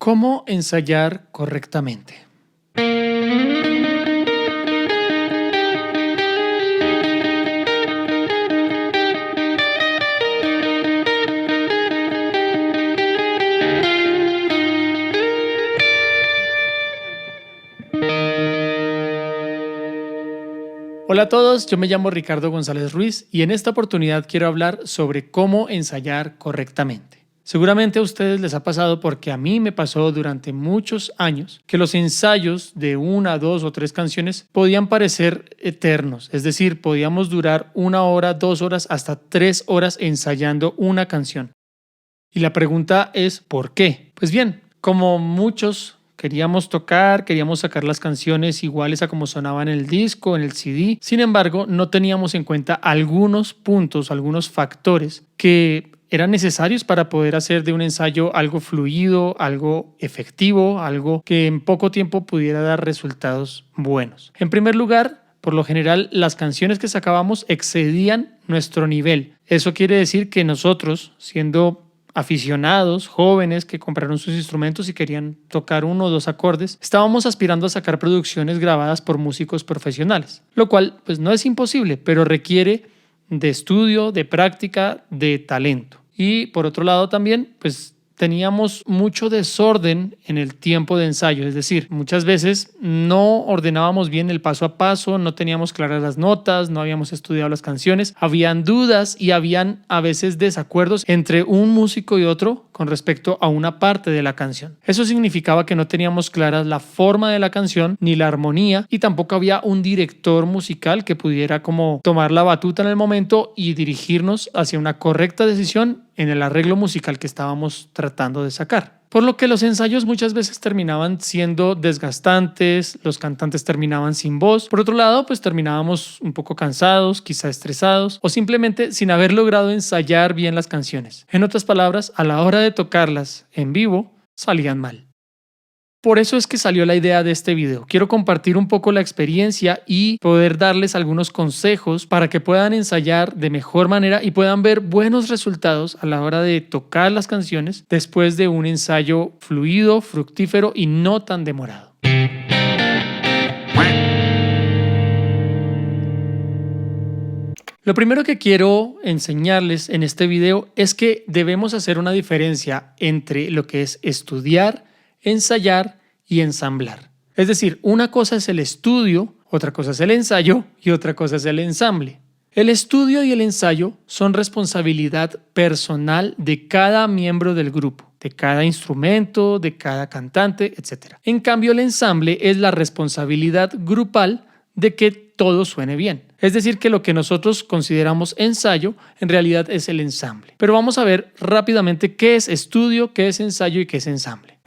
¿Cómo ensayar correctamente? Hola a todos, yo me llamo Ricardo González Ruiz y en esta oportunidad quiero hablar sobre cómo ensayar correctamente. Seguramente a ustedes les ha pasado porque a mí me pasó durante muchos años que los ensayos de 1, 2 o 3 canciones podían parecer eternos, es decir, podíamos durar 1 hora, 2 horas, hasta 3 horas ensayando una canción. Y la pregunta es ¿por qué? Pues bien, como muchos queríamos tocar, queríamos sacar las canciones iguales a como sonaban en el disco, en el CD. Sin embargo, no teníamos en cuenta algunos puntos, algunos factores que eran necesarios para poder hacer de un ensayo algo fluido, algo efectivo, algo que en poco tiempo pudiera dar resultados buenos. En primer lugar, por lo general, las canciones que sacábamos excedían nuestro nivel. Eso quiere decir que nosotros, siendo aficionados, jóvenes que compraron sus instrumentos y querían tocar 1 o 2 acordes, estábamos aspirando a sacar producciones grabadas por músicos profesionales, lo cual pues no es imposible, pero requiere de estudio, de práctica, de talento. Y por otro lado también, pues teníamos mucho desorden en el tiempo de ensayo, es decir, muchas veces no ordenábamos bien el paso a paso, no teníamos claras las notas, no habíamos estudiado las canciones, habían dudas y habían a veces desacuerdos entre un músico y otro con respecto a una parte de la canción. Eso significaba que no teníamos claras la forma de la canción ni la armonía y tampoco había un director musical que pudiera como tomar la batuta en el momento y dirigirnos hacia una correcta decisión en el arreglo musical que estábamos tratando de sacar. Por lo que los ensayos muchas veces terminaban siendo desgastantes, los cantantes terminaban sin voz. Por otro lado, pues terminábamos un poco cansados, quizá estresados o simplemente sin haber logrado ensayar bien las canciones. En otras palabras, a la hora de tocarlas en vivo, salían mal. Por eso es que salió la idea de este video. Quiero compartir un poco la experiencia y poder darles algunos consejos para que puedan ensayar de mejor manera y puedan ver buenos resultados a la hora de tocar las canciones después de un ensayo fluido, fructífero y no tan demorado. Lo primero que quiero enseñarles en este video es que debemos hacer una diferencia entre lo que es estudiar, ensayar y ensamblar. Es decir, una cosa es el estudio, otra cosa es el ensayo y otra cosa es el ensamble. El estudio y el ensayo son responsabilidad personal de cada miembro del grupo, de cada instrumento, de cada cantante, etc. En cambio, el ensamble es la responsabilidad grupal de que todo suene bien. Es decir, que lo que nosotros consideramos ensayo, en realidad es el ensamble. Pero vamos a ver rápidamente qué es estudio, qué es ensayo y qué es ensamble.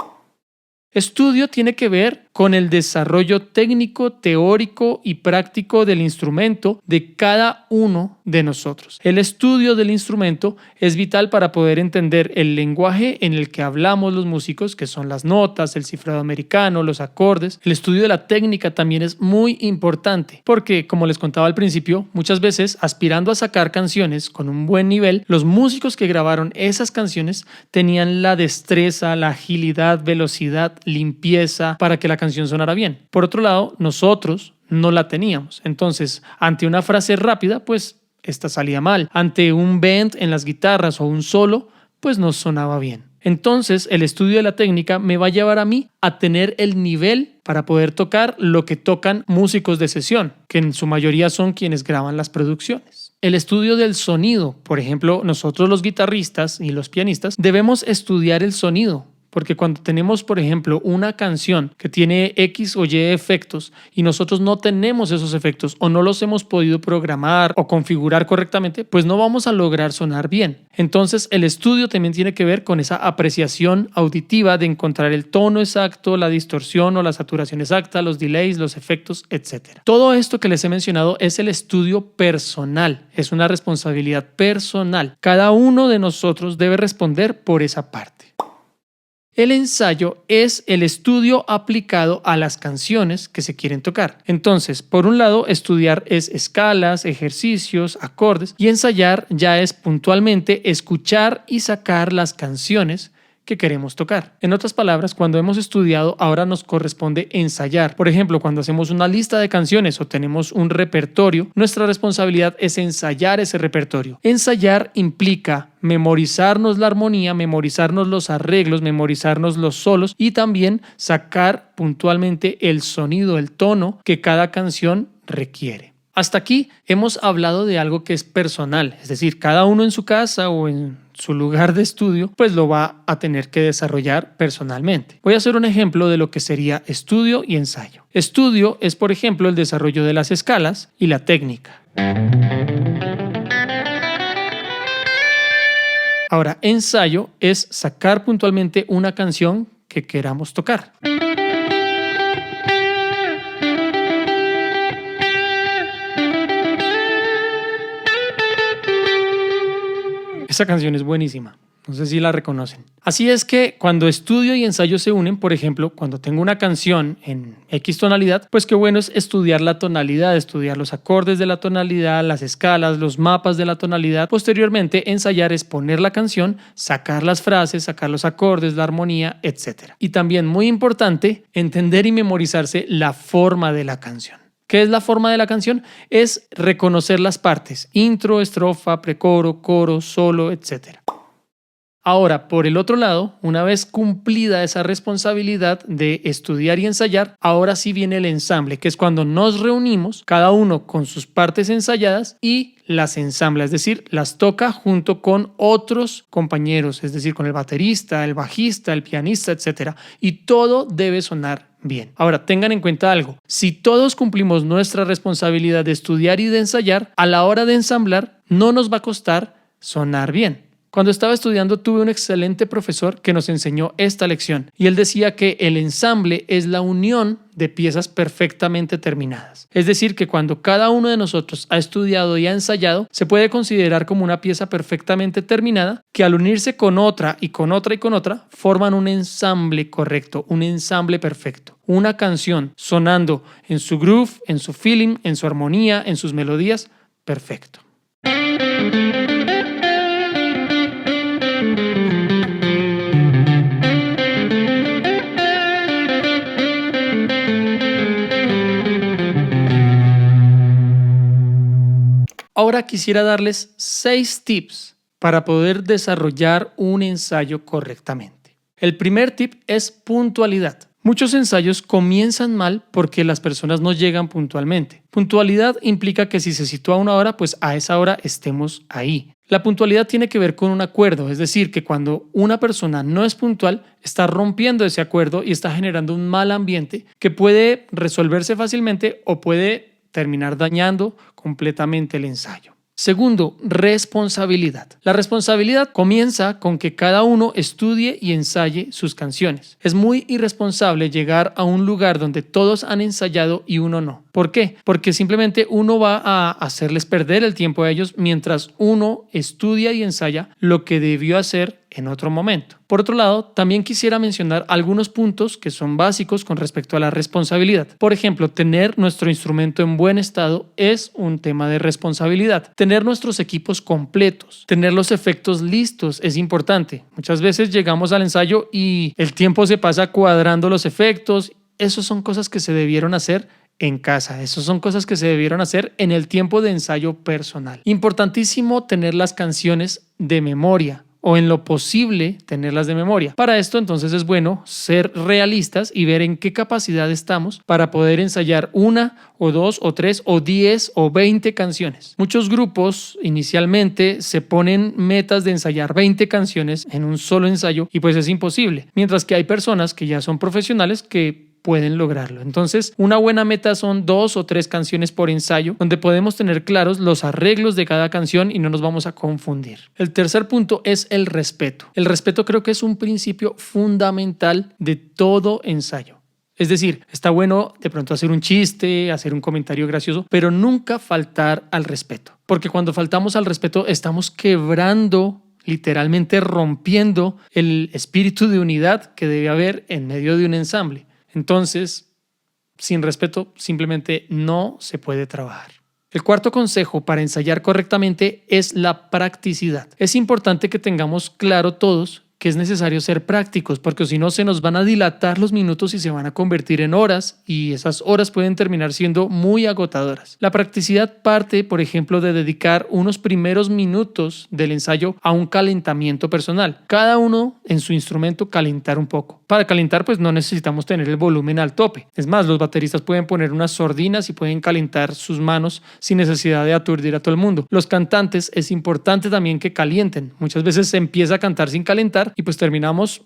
Estudio tiene que ver con el desarrollo técnico, teórico y práctico del instrumento de cada uno de nosotros. El estudio del instrumento es vital para poder entender el lenguaje en el que hablamos los músicos, que son las notas, el cifrado americano, los acordes. El estudio de la técnica también es muy importante porque, como les contaba al principio, muchas veces aspirando a sacar canciones con un buen nivel, los músicos que grabaron esas canciones tenían la destreza, la agilidad, velocidad, limpieza para que la canción sonara bien. Por otro lado, nosotros no la teníamos. Entonces, ante una frase rápida, pues esta salía mal. Ante un bend en las guitarras o un solo, pues no sonaba bien. Entonces, el estudio de la técnica me va a llevar a mí a tener el nivel para poder tocar lo que tocan músicos de sesión, que en su mayoría son quienes graban las producciones. El estudio del sonido, por ejemplo, nosotros los guitarristas y los pianistas debemos estudiar el sonido. Porque cuando tenemos, por ejemplo, una canción que tiene X o Y efectos y nosotros no tenemos esos efectos o no los hemos podido programar o configurar correctamente, pues no vamos a lograr sonar bien. Entonces, el estudio también tiene que ver con esa apreciación auditiva de encontrar el tono exacto, la distorsión o la saturación exacta, los delays, los efectos, etc. Todo esto que les he mencionado es el estudio personal, es una responsabilidad personal. Cada uno de nosotros debe responder por esa parte. El ensayo es el estudio aplicado a las canciones que se quieren tocar. Entonces, por un lado, estudiar es escalas, ejercicios, acordes, y ensayar ya es puntualmente escuchar y sacar las canciones que queremos tocar. En otras palabras, cuando hemos estudiado, ahora nos corresponde ensayar. Por ejemplo, cuando hacemos una lista de canciones o tenemos un repertorio, nuestra responsabilidad es ensayar ese repertorio. Ensayar implica memorizarnos la armonía, memorizarnos los arreglos, memorizarnos los solos y también sacar puntualmente el sonido, el tono que cada canción requiere. Hasta aquí hemos hablado de algo que es personal, es decir, cada uno en su casa o en su lugar de estudio, pues lo va a tener que desarrollar personalmente. Voy a hacer un ejemplo de lo que sería estudio y ensayo. Estudio es, por ejemplo, el desarrollo de las escalas y la técnica. Ahora, ensayo es sacar puntualmente una canción que queramos tocar. Esa canción es buenísima. No sé si la reconocen. Así es que cuando estudio y ensayo se unen, por ejemplo, cuando tengo una canción en X tonalidad, pues qué bueno es estudiar la tonalidad, estudiar los acordes de la tonalidad, las escalas, los mapas de la tonalidad. Posteriormente, ensayar es poner la canción, sacar las frases, sacar los acordes, la armonía, etc. Y también, muy importante, entender y memorizarse la forma de la canción. ¿Qué es la forma de la canción? Es reconocer las partes, intro, estrofa, precoro, coro, solo, etc. Ahora, por el otro lado, una vez cumplida esa responsabilidad de estudiar y ensayar, ahora sí viene el ensamble, que es cuando nos reunimos, cada uno con sus partes ensayadas y las ensambla, es decir, las toca junto con otros compañeros, es decir, con el baterista, el bajista, el pianista, etc. Y todo debe sonar bien. Ahora, tengan en cuenta algo. Si todos cumplimos nuestra responsabilidad de estudiar y de ensayar, a la hora de ensamblar no nos va a costar sonar bien. Cuando estaba estudiando tuve un excelente profesor que nos enseñó esta lección y él decía que el ensamble es la unión de piezas perfectamente terminadas. Es decir, que cuando cada uno de nosotros ha estudiado y ha ensayado, se puede considerar como una pieza perfectamente terminada que al unirse con otra y con otra y con otra, forman un ensamble correcto, un ensamble perfecto. Una canción sonando en su groove, en su feeling, en su armonía, en sus melodías, perfecto. Ahora quisiera darles 6 tips para poder desarrollar un ensayo correctamente. El primer tip es puntualidad. Muchos ensayos comienzan mal porque las personas no llegan puntualmente. Puntualidad implica que si se sitúa una hora, pues a esa hora estemos ahí. La puntualidad tiene que ver con un acuerdo, es decir, que cuando una persona no es puntual, está rompiendo ese acuerdo y está generando un mal ambiente que puede resolverse fácilmente o puede terminar dañando completamente el ensayo. Segundo, responsabilidad. La responsabilidad comienza con que cada uno estudie y ensaye sus canciones. Es muy irresponsable llegar a un lugar donde todos han ensayado y uno no. ¿Por qué? Porque simplemente uno va a hacerles perder el tiempo a ellos mientras uno estudia y ensaya lo que debió hacer en otro momento. Por otro lado, también quisiera mencionar algunos puntos que son básicos con respecto a la responsabilidad. Por ejemplo, tener nuestro instrumento en buen estado es un tema de responsabilidad. Tener nuestros equipos completos, tener los efectos listos es importante. Muchas veces llegamos al ensayo y el tiempo se pasa cuadrando los efectos. Esas son cosas que se debieron hacer en casa. Esas son cosas que se debieron hacer en el tiempo de ensayo personal. Importantísimo tener las canciones de memoria o en lo posible tenerlas de memoria. Para esto entonces es bueno ser realistas y ver en qué capacidad estamos para poder ensayar 1 o 2 o 3 o 10 o 20 canciones. Muchos grupos inicialmente se ponen metas de ensayar 20 canciones en un solo ensayo y pues es imposible, mientras que hay personas que ya son profesionales que pueden lograrlo. Entonces, una buena meta son 2 o 3 canciones por ensayo, donde podemos tener claros los arreglos de cada canción y no nos vamos a confundir. El tercer punto es el respeto. El respeto creo que es un principio fundamental de todo ensayo. Es decir, está bueno de pronto hacer un chiste, hacer un comentario gracioso, pero nunca faltar al respeto. Porque cuando faltamos al respeto estamos quebrando, literalmente rompiendo el espíritu de unidad que debe haber en medio de un ensamble. Entonces, sin respeto, simplemente no se puede trabajar. El cuarto consejo para ensayar correctamente es la practicidad. Es importante que tengamos claro todos que es necesario ser prácticos, porque si no se nos van a dilatar los minutos y se van a convertir en horas, y esas horas pueden terminar siendo muy agotadoras. La practicidad parte, por ejemplo, de dedicar unos primeros minutos del ensayo a un calentamiento personal. Cada uno en su instrumento calentar un poco. Para calentar, pues no necesitamos tener el volumen al tope. Es más, los bateristas pueden poner unas sordinas y pueden calentar sus manos sin necesidad de aturdir a todo el mundo. Los cantantes es importante también que calienten. Muchas veces se empieza a cantar sin calentar y pues terminamos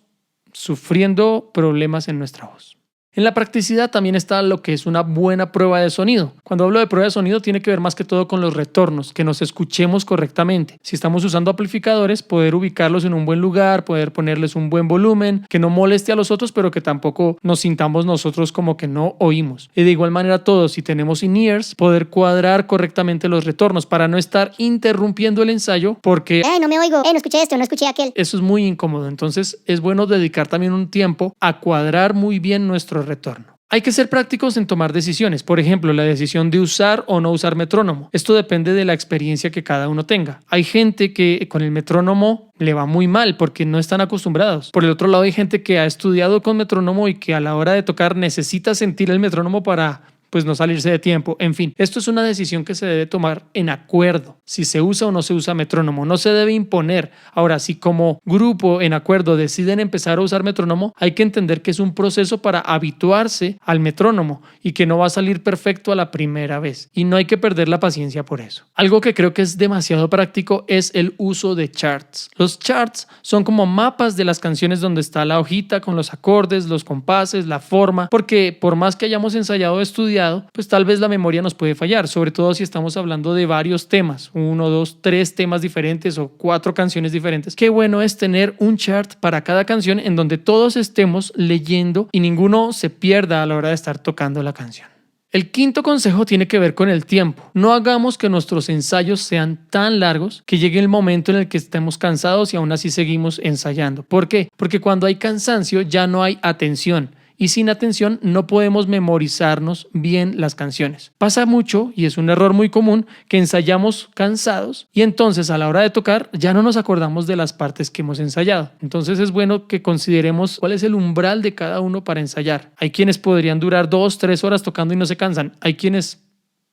sufriendo problemas en nuestra voz. En la practicidad también está lo que es una buena prueba de sonido. Cuando hablo de prueba de sonido tiene que ver más que todo con los retornos, que nos escuchemos correctamente. Si estamos usando amplificadores, poder ubicarlos en un buen lugar, poder ponerles un buen volumen, que no moleste a los otros, pero que tampoco nos sintamos nosotros como que no oímos. Y de igual manera todos, si tenemos in-ears, poder cuadrar correctamente los retornos para no estar interrumpiendo el ensayo porque no me oigo, no escuché esto, no escuché aquel. Eso es muy incómodo. Entonces es bueno dedicar también un tiempo a cuadrar muy bien nuestro retorno. Hay que ser prácticos en tomar decisiones. Por ejemplo, la decisión de usar o no usar metrónomo. Esto depende de la experiencia que cada uno tenga. Hay gente que con el metrónomo le va muy mal porque no están acostumbrados. Por el otro lado, hay gente que ha estudiado con metrónomo y que a la hora de tocar necesita sentir el metrónomo para pues no salirse de tiempo. En fin, esto es una decisión que se debe tomar en acuerdo. Si se usa o no se usa metrónomo, no se debe imponer. Ahora, si como grupo en acuerdo deciden empezar a usar metrónomo, hay que entender que es un proceso para habituarse al metrónomo y que no va a salir perfecto a la primera vez. Y no hay que perder la paciencia por eso. Algo que creo que es demasiado práctico es el uso de charts. Los charts son como mapas de las canciones donde está la hojita con los acordes, los compases, la forma, porque por más que hayamos ensayado o estudiado, pues tal vez la memoria nos puede fallar, sobre todo si estamos hablando de varios temas, 1, 2, 3 temas diferentes o 4 canciones diferentes. Qué bueno es tener un chart para cada canción en donde todos estemos leyendo y ninguno se pierda a la hora de estar tocando la canción. El quinto consejo tiene que ver con el tiempo. No hagamos que nuestros ensayos sean tan largos que llegue el momento en el que estemos cansados y aún así seguimos ensayando. ¿Por qué? Porque cuando hay cansancio ya no hay atención. Y sin atención no podemos memorizarnos bien las canciones. Pasa mucho, y es un error muy común, que ensayamos cansados y entonces a la hora de tocar ya no nos acordamos de las partes que hemos ensayado. Entonces es bueno que consideremos cuál es el umbral de cada uno para ensayar. Hay quienes podrían durar 2, 3 horas tocando y no se cansan. Hay quienes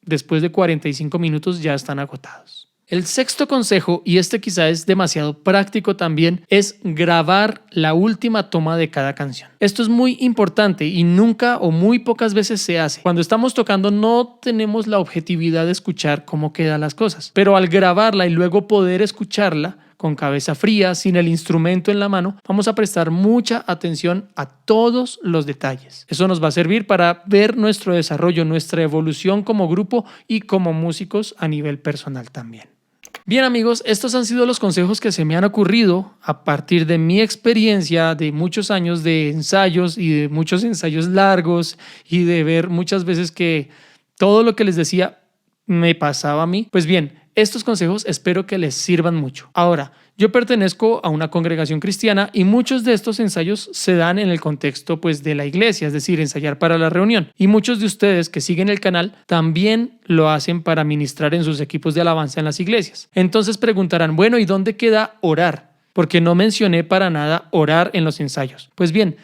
después de 45 minutos ya están agotados. El sexto consejo, y este quizá es demasiado práctico también, es grabar la última toma de cada canción. Esto es muy importante y nunca o muy pocas veces se hace. Cuando estamos tocando no tenemos la objetividad de escuchar cómo quedan las cosas, pero al grabarla y luego poder escucharla con cabeza fría, sin el instrumento en la mano, vamos a prestar mucha atención a todos los detalles. Eso nos va a servir para ver nuestro desarrollo, nuestra evolución como grupo y como músicos a nivel personal también. Bien amigos, estos han sido los consejos que se me han ocurrido a partir de mi experiencia de muchos años de ensayos y de muchos ensayos largos y de ver muchas veces que todo lo que les decía me pasaba a mí. Pues bien, estos consejos espero que les sirvan mucho. Ahora, yo pertenezco a una congregación cristiana y muchos de estos ensayos se dan en el contexto pues, de la iglesia, es decir, ensayar para la reunión. Y muchos de ustedes que siguen el canal también lo hacen para ministrar en sus equipos de alabanza en las iglesias. Entonces preguntarán, bueno, ¿y dónde queda orar? Porque no mencioné para nada orar en los ensayos. Pues bien,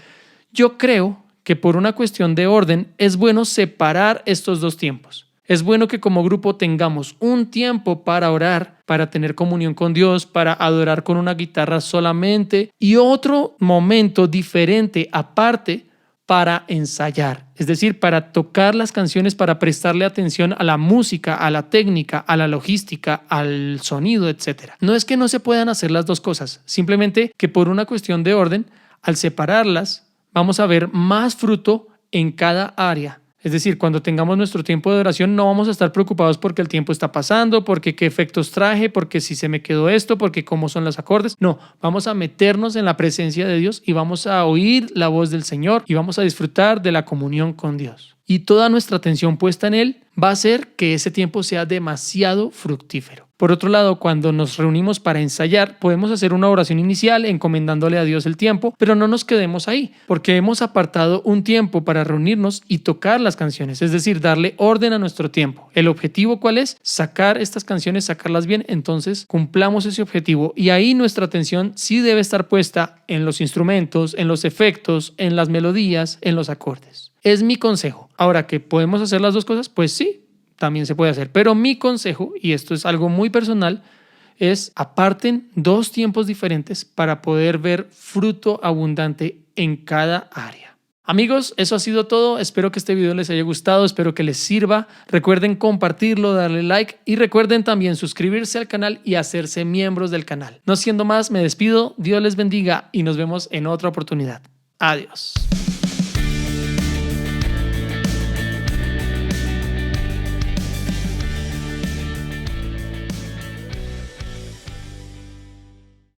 yo creo que por una cuestión de orden es bueno separar estos dos tiempos. Es bueno que como grupo tengamos un tiempo para orar, para tener comunión con Dios, para adorar con una guitarra solamente y otro momento diferente aparte para ensayar. Es decir, para tocar las canciones, para prestarle atención a la música, a la técnica, a la logística, al sonido, etc. No es que no se puedan hacer las dos cosas, simplemente que por una cuestión de orden, al separarlas, vamos a ver más fruto en cada área. Es decir, cuando tengamos nuestro tiempo de oración no vamos a estar preocupados porque el tiempo está pasando, porque qué efectos traje, porque si se me quedó esto, porque cómo son los acordes. No, vamos a meternos en la presencia de Dios y vamos a oír la voz del Señor y vamos a disfrutar de la comunión con Dios. y toda nuestra atención puesta en Él, va a hacer que ese tiempo sea demasiado fructífero. Por otro lado, cuando nos reunimos para ensayar, podemos hacer una oración inicial encomendándole a Dios el tiempo, pero no nos quedemos ahí, porque hemos apartado un tiempo para reunirnos y tocar las canciones, es decir, darle orden a nuestro tiempo. ¿El objetivo cuál es? Sacar estas canciones, sacarlas bien, entonces cumplamos ese objetivo y ahí nuestra atención sí debe estar puesta en los instrumentos, en los efectos, en las melodías, en los acordes. Es mi consejo. Ahora, ¿que podemos hacer las dos cosas? Pues sí. También se puede hacer, pero mi consejo, y esto es algo muy personal, es aparten 2 tiempos diferentes para poder ver fruto abundante en cada área. Amigos, eso ha sido todo. Espero que este video les haya gustado, espero que les sirva. Recuerden compartirlo, darle like y recuerden también suscribirse al canal y hacerse miembros del canal. No siendo más, me despido, Dios les bendiga y nos vemos en otra oportunidad. Adiós.